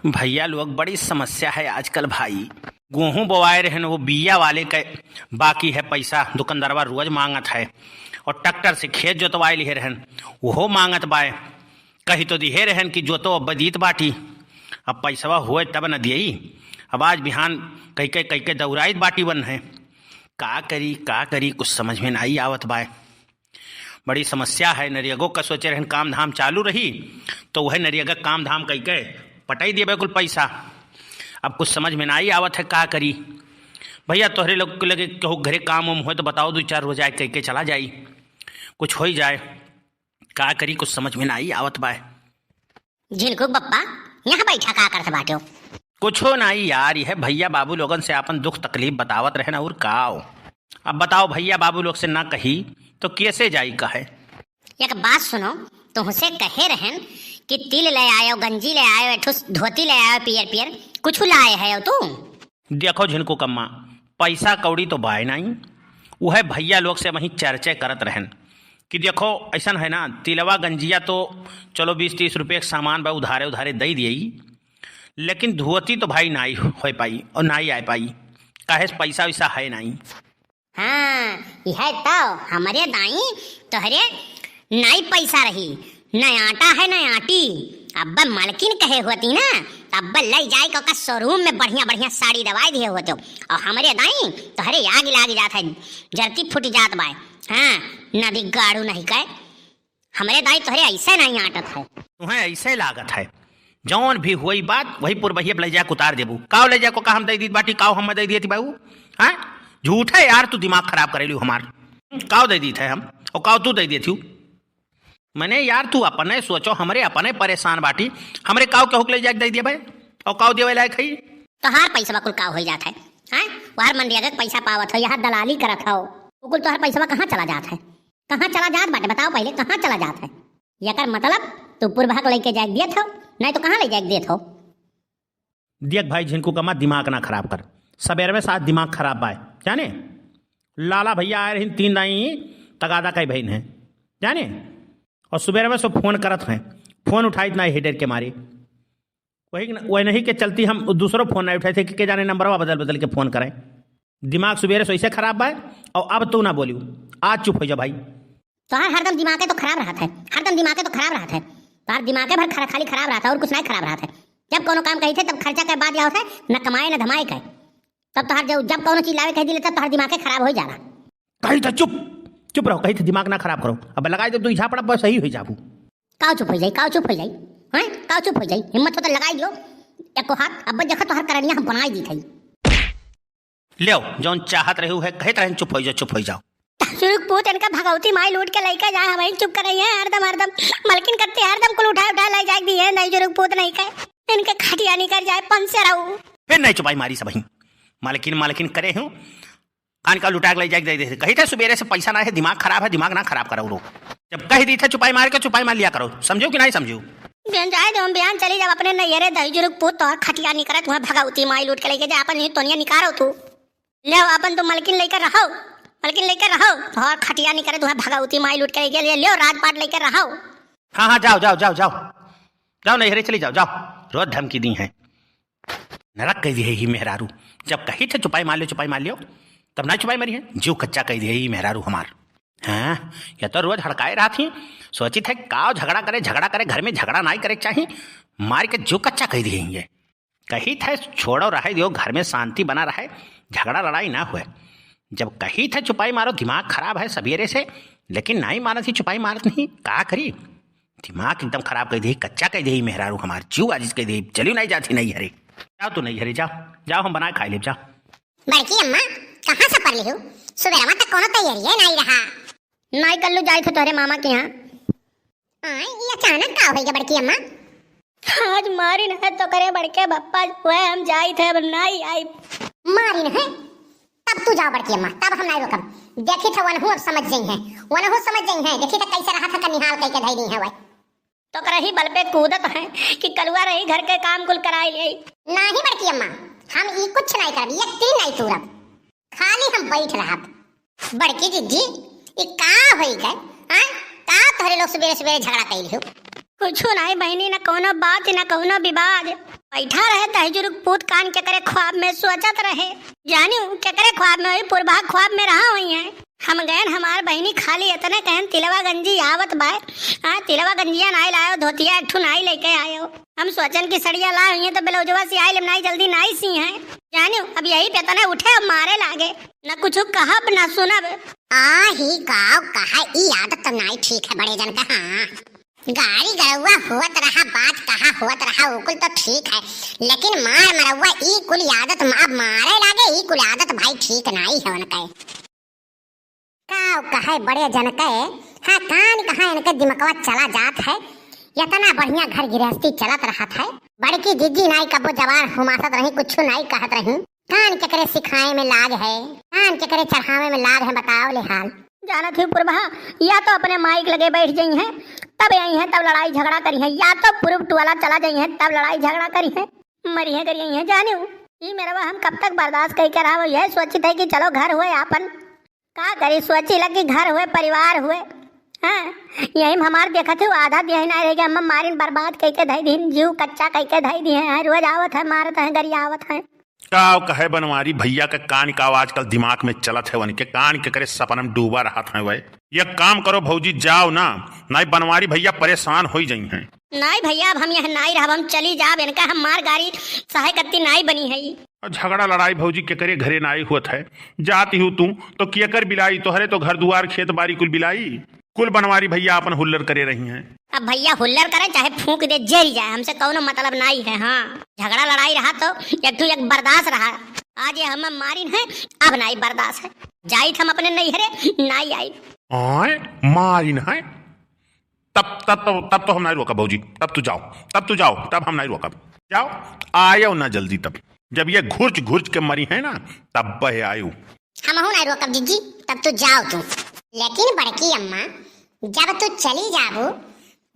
भैया लोग बड़ी समस्या है आजकल भाई। गेहूं बोवाए रहे वो बिया वाले के बाकी है पैसा, दुकानदारवा रोज मांगत है। और ट्रैक्टर से खेत जोतवाए लिए रहन वो मांगत बाय। कही तो दिहे रहन कि जोतो अब बदीत बाटी, अब पैसवा हुए तब न दियई। अब आज बिहान कई के दौराइत बाटी बन है। का करी कुछ समझ में नहीं आवत बाय। बड़ी समस्या है। नरियगो का सोचे रहन काम धाम चालू रही तो वह नरियगा काम धाम कई के पटाई दिए कुल पैसा। अब कुछ समझ में नहीं आवत है का करी। भैया तोहरे लोग के लगे कहूँ घरे काम उम हो तो बताओ, 2-4 हो जाए कह के चला जाई, कुछ हो ही जाए। का करी कुछ समझ में नहीं आवत बाय। झिनकुक बप्पा यहाँ बैठा का करत बाटे हो? कुछ हो नहीं यार, यह भैया बाबू लोगन से अपन दुख तकलीफ बतावत रहे ना और काओ। अब बताओ भैया बाबू लोग से ना कही तो कैसे जाई कहे। एक बात सुनो, तुमसे कहे रहन कि तिल ले आयो, गंजी ले आयो, एठो धोती ले आयो, पियर कुछ लाए है तू? देखो झिनको कम्मा, पैसा कौड़ी तो बाय नहीं। वह भैया लोग से वहीं चर्चे करत रहन कि देखो ऐसा है ना, तिलवा गंजिया तो चलो 20-30 रुपये का सामान भाई उधारे दे दिए, लेकिन धोती तो भाई नहीं हो पाई और नहीं आ पाई। काहे पैसा वैसा है नहीं। हाँ यह तो हमारे दाई तोहरे नहीं पैसा रही, न आटा है न आटी। अब्बा मालकिन कहे होती ना, अब्बा ले जाए का शोरूम में बढ़िया साड़ी दवाई दिए होते। और हमारे दाई तोहरे आग लाग जात है, जरती फुट जात बाय। हाँ नदी गाड़ू नहीं कहे, हमारे दाई तोहरे ऐसे नहीं आटत है। तुम्हें ऐसे लागत है जौन भी हुई बात वही पुरबहिया ले जाके उतार देबू। काव ले जाको का हम दे दी बाटी, काव हम दे दिए थी बाबू। हाँ झूठ है यार, तू दिमाग खराब करेलू हमार। काव दे दी थे हम और काव तू दे दी थी। मैंने यार तू अपने सोचो, हमारे अपने परेशान बाटी, हमारे काव के हुक्ले जाके दे दिया भाई और काव देवे लायक है तो हार पैसा कुल काव हो जाता है। हाँ वहार मनरेगा का पैसा पावत हो, यहाँ दलाली करत हो, कुल तो हर पैसा कहाँ चला जाता है? कहाँ चला जात बाटे बताओ पहले, कहाँ चला जाता है? यकर मतलब तू पूर्वाक लेके जाके दिए थो, नहीं तो कहाँ ले जाके दिए थो? देख भाई झिनको कमा, दिमाग ना खराब कर। सवेरे में साथ दिमाग खराब बाय जाने। लाला भैया आए रही 3 दाई तगादा का बहन है जाने, और सुबह में सो फोन करत हैं, फोन उठाई ना हेडर के मारे। वही नहीं के चलती हम दूसरों फोन नहीं उठाए थे कि जाने नंबर बदल के फोन करें। दिमाग सुबह से ऐसे खराब है। और अब तू ना बोलियो, आज चुप हो जा भाई। तो हरदम दिमाग तो खराब रहा है, हरदम दिमाग तो खराब रहा है। तो दिमाग भर खाली खराब रहा था और कुछ नहीं खराब रहा था। जब कोनो काम कही थे तब खर्चा के बाद जाओ थे, न कमाए न धमाए के, तब तो जब कोनो चीज लावे कह दिले तब तो दिमाग खराब हो जाला। कही तो चुप रहो, कही तो दिमाग ना खराब करो। अब लगाई जब तू इझा पड़ा बस सही हो जाबू। काव चुप हो जाई, काव चुप हो जाई, हैं काव चुप हो जाई। हिम्मत हो तो लगाई लो एको हाथ। अब देखो तो हर करनिया हम बनाई दी थई। ले जौन चाहत रहू है कहत रहन चुप हो जाओ। सुरुक पूत इनका भगवती माई लूट के लेके जाए, हमारी चुप कर रही है हरदम मलकिन करते हरदम कुल उठा ले जाए दी है। नहीं जुरुक पूत नहीं कहे, इनके खटिया नहीं कर जाए पन से रहू। फिर नहीं चुपाई मारी सब मालकिन करे हूँ कान का लुटा के ले जाके दे। कही थे सुबेरे से पैसा ना है, दिमाग खराब है, दिमाग ना खराब करो रो। जब कही दी थे चुपाई मार लिया करो, समझो कि नहीं समझो? जाए तो हम बयान चली जब अपने नैयरे दही जुरुक पूत तो खटिया नहीं करे, तुम्हें भगवती माई लूट के लेके जा अपन तोनिया निकारो तू ले अपन तो मलकिन लेकर रहो और खटिया नहीं करे तुम्हें भगवती माई लूट के लेके ले राजपाट लेकर रहो। हाँ जाओ नैहरे चली जाओ। रोज धमकी दी है, नरक कह दी है ही मेहरारू। जब कही थे चुपाई मार लियो तब ना चुपाई मारी है, जीव कच्चा कह दी है ही मेहरारू हमार। हाँ या तो रोज हड़काए रहा थी, सोची थे काव झगड़ा करे घर में झगड़ा नहीं करे चाहिए, मार के जीव कच्चा कह दी है ये। कही थे छोड़ो रहे दियो, घर में शांति बना रहे, झगड़ा लड़ाई ना हुए। जब कही थे चुपाई मारो, दिमाग खराब है सवेरे से, लेकिन नहीं मारा थी चुपाई मारत नहीं। का करी, दिमाग एकदम खराब कह दी, कच्चा कह दी मेहरारू हमार, जीव आज कह दी। चलियो नहीं जाती नहीं हरे, जाओ तू नहीं हरे, जाओ हम बना खाई ले जाओ। बड़की अम्मा कहाँ से पढ़ ली हो? सुबह तक कोनो तैयारी नहीं रहा। नहीं कल्लू जाए थे तोरे मामा के यहाँ। ये अचानक का हो गया बड़की अम्मा? आज मारी न तो करे बड़के बप्पा हुए, हम जाई थे अब नहीं आई। मारी न है तब तू जाओ बड़की अम्मा, तब हम नहीं रोकब। देखी थे वनहु समझ गई है, देखी थे कैसे रहा था का निहाल कह के धई नहीं है वही तो करही बल पे कूदत है कि कलुआ रही घर के काम कुल कराई ले। नहीं बड़की अम्मा, हम ई कुछ नहीं करब, एक तीन नहीं तोड़ब, खाली हम बैठ रहब। बड़की जिज्जी ई का होई गए? हां का तोहरे लोग सवेरे झगड़ा कइल हो? कुछ नहीं बहनी, न कोनो बात न कोनो विवाद, बैठा रहे तहजुर पूत कान के करे ख्वाब में सोचत रहे जानी के करे ख्वाब में वही पूर्वा ख्वाब में रहा हुई है। हम गए हमार बहनी खाली इतने कहन तिलवा गंजी आवत बाय। हाँ तिलवा गंजिया नाई लायो धोतिया एक ठू नाई लेके आयो। हम सोचन की सड़िया ला हुई है तो ब्लाउजवा सियाई ले नाई जल्दी नाई सी है जानी। अब यही पे तने उठे अब मारे लागे न कुछ कहब न सुनब। आ ही गाँव कहा ई आदत तो नाई ठीक है बड़े जन का। हाँ गाड़ी गरौआ हुआ रहा बात कहा हुआ रहा उकुल तो ठीक है लेकिन मार मरौआ ई कुल आदत अब मारे लागे ई कुल आदत भाई ठीक नहीं है उनके। काव कहे बड़े जन के। हाँ कान कहा इनके दिमकवा चला जात है। इतना बढ़िया घर गृहस्थी चलत रहा था। बड़की दीदी नाई कबो जवान हुमासत रही कुछ नाई कहत रही। कान के करे सिखाए में लाग है कान के करे चढ़ावे में लाग है बताओ ले हाल। जाना थी पूर्वा या तो अपने माइक लगे बैठ गई हैं तब आई है तब लड़ाई झगड़ा करी है या तो पूर्व टुवाला चला गई है तब लड़ाई झगड़ा करी है मरी है करी है जाने ये मेरा हम कब तक बर्दाश्त कई कर यह सोची थी कि चलो घर हुए अपन का करी सोची लगी घर हुए परिवार हुए। हाँ यही हमार देखा थे आधा यही ना रहेगा हम मारिन बर्बाद कई के धई दिन जीव कच्चा कई के धई दिए हैं रोज आवत है मारत है गरी आवत है। काव कहे बनवारी भैया के कान का आजकल दिमाग में चलत है उनके कान के करे सपनम डूबा रहा था वह। ये काम करो भौजी जाओ ना नाई बनवारी भैया परेशान हो जाई हैं। नाई भैया अब हम यहाँ नाई रहा हम चली जाब इनका हम मार गाड़ी सहाय कत्ती नाई बनी है। झगड़ा लड़ाई भौजी के करे घरे नाई हुआ है जाती हूँ तू तो किया कर बिलाई तोहरे तो घर दुआर खेत बाड़ी कुल बिलाई कुल बनवारी भैया अपन हुल्लर करे रही हैं। अब भैया हुल्लर करे चाहे फूंक दे जरी जाए हमसे कौनो मतलब नहीं है। हाँ झगड़ा लड़ाई रहा तो एक बर्दाश्त रहा आज ये हम मारिन है अब नाई बर्दाश्त है जाई हम अपने नैहरे नाई आई मारिन है तब तो हम नहीं रोका भौजी तब तू जाओ तब हम नहीं रोका जाओ आयो ना जल्दी तब जब ये घुर्च के मरी है ना तब बहे आयु हम नहीं रोकब जीजी तब तू जाओ तू। लेकिन बड़की अम्मा जब तू चली जाबो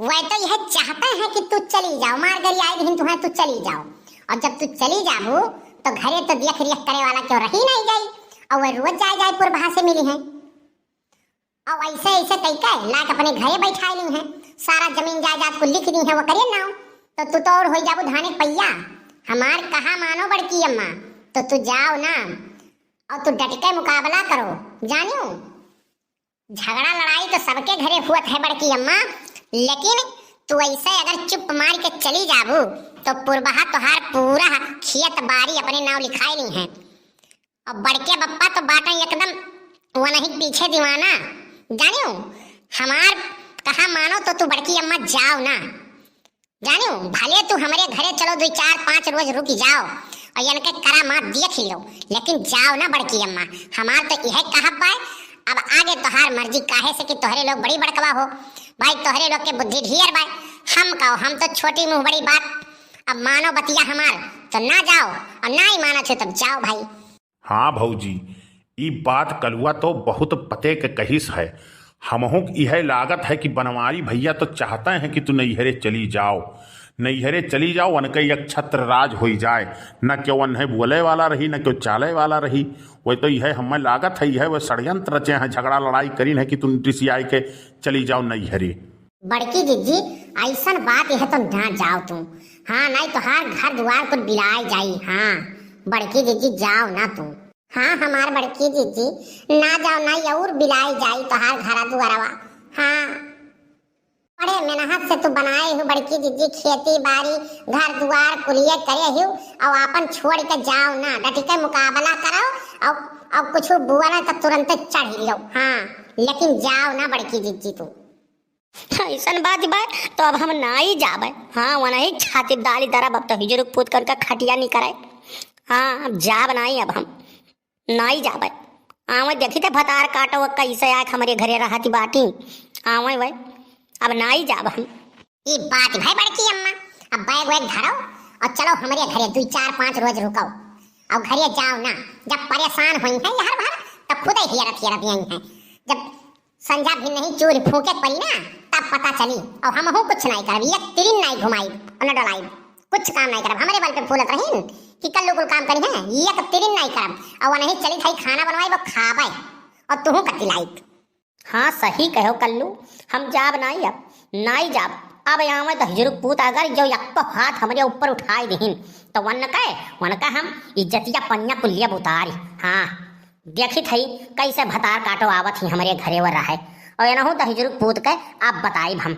वह तो यह चाहता है कि तू चली जाओ मार गरी आई दिन तुम्हें तू चली जाओ और जब तू चली जाबो तो घरे तो देख रेख करे वाला क्यों रही नहीं गई और वह रोज जाए पूर्वा से मिली है और ऐसे ऐसे तरीका लाके अपने घरे बैठा ली है सारा जमीन जायदाद को लिख दी है वो करे ना तो तू तो और हो जाबो धाने पैया हमार कहा मानो बड़की अम्मा तो तू जाओ ना और तू डट के मुकाबला करो जानियो। झगड़ा लड़ाई तो सबके घरे हुआ है बड़की अम्मा लेकिन तू ऐसे अगर चुप मार के चली जाबू तो पूर्वा तोहार पूरा खेत बाड़ी अपने नाव लिखाई नहीं है और बड़के बप्पा तो बाटा एकदम वो नहीं पीछे दीवाना जानियो। हमार कहा मानो तो तू बड़की अम्मा जाओ ना जानियो भले तू हमारे घरे चलो 2-4-5 रोज रुक जाओ और इनके करामात देख ही लो लेकिन जाओ ना बड़की अम्मा हमार तो यह कहा पाए अब आगे तोहार मर्जी काहे से कि तोहरे लोग बड़ी बड़कवा हो भाई तोहरे लोग के बुद्धि ढेर भाई हम कहो हम तो छोटी मुंह बड़ी बात अब मानो बतिया हमार तो ना जाओ और ना ही माना छो तब जाओ भाई। हाँ भौजी ई बात कलुआ तो बहुत पते के कहिस है हमहू यह लागत है कि बनवारी भैया तो चाहते हैं कि तू नैहरे चली जाओ उनके एक छत्र राज हो जाए न क्यों उन्हें बोले वाला रही न क्यों चाले वाला रही वही तो यह हमें लागत है यह वह षड्यंत्र रचे हैं झगड़ा लड़ाई करी है कि तुम टिसियाई के चली जाओ नैहरे। बड़की दीदी ऐसा बात यह तो ना जाओ तुम। हाँ नहीं तो हर घर द्वार को बिलाई जाई। हाँ बड़की दीदी जाओ ना तुम। हाँ हमार बड़की दीदी ना जाओ ना और बिलाई जाई तो हर घर द्वारवा। हाँ बड़े मेहनत से तू बनाए हो बड़की दीदी खेती बाड़ी घर द्वार कुलिए करे हो और अपन छोड़ के जाओ ना डट के मुकाबला करो और कुछ बुआ ना तो तुरंत चढ़ लो। हाँ लेकिन जाओ ना बड़की दीदी तू। ऐसा बात बा तो अब हम ना ही जाबे। हाँ वना ही छाती डाली दरब अब तो हिजर पूत कर का खटिया नहीं कराए। हाँ अब जाब नहीं अब हम ना ही जाबे। आवे देखी थे भतार काटो कैसे आए हमारे घरे रहती बाटी आवे भाई अब ना ही जाब हम। ये बात भाई बड़की अम्मा अब बैग वैग धरो और चलो हमारे घरे 2-4-5 रोज रुको और घरे जाओ ना। जब परेशान हुई है हर बार तब खुद ही हेरत यही है जब संजा भी नहीं चूर फूके पड़ी ना तब पता चली और हम हो कुछ नहीं करब एक तिरिन नहीं घुमाई और न डलाई कुछ काम नहीं करब हमारे बल पे फूलत रही कि कल कुल काम करी है एक तिरिन नहीं करब और नहीं चली थाई खाना बनवाई वो खावे और तू कति लाई। हाँ सही कहो कल्लू हम जाब नहीं अब नहीं जाब अब यहाँ में दहजुरुक पूत अगर जो एक तो हाथ हमारे ऊपर उठाई दीन तो वन का हम इज्जतिया पन्या कुलिया उतारी। हाँ देखी थी कैसे भतार काटो आवत ही हमारे घरे वर रहे और एनहू दहजुरुक पूत के आप बताई हम।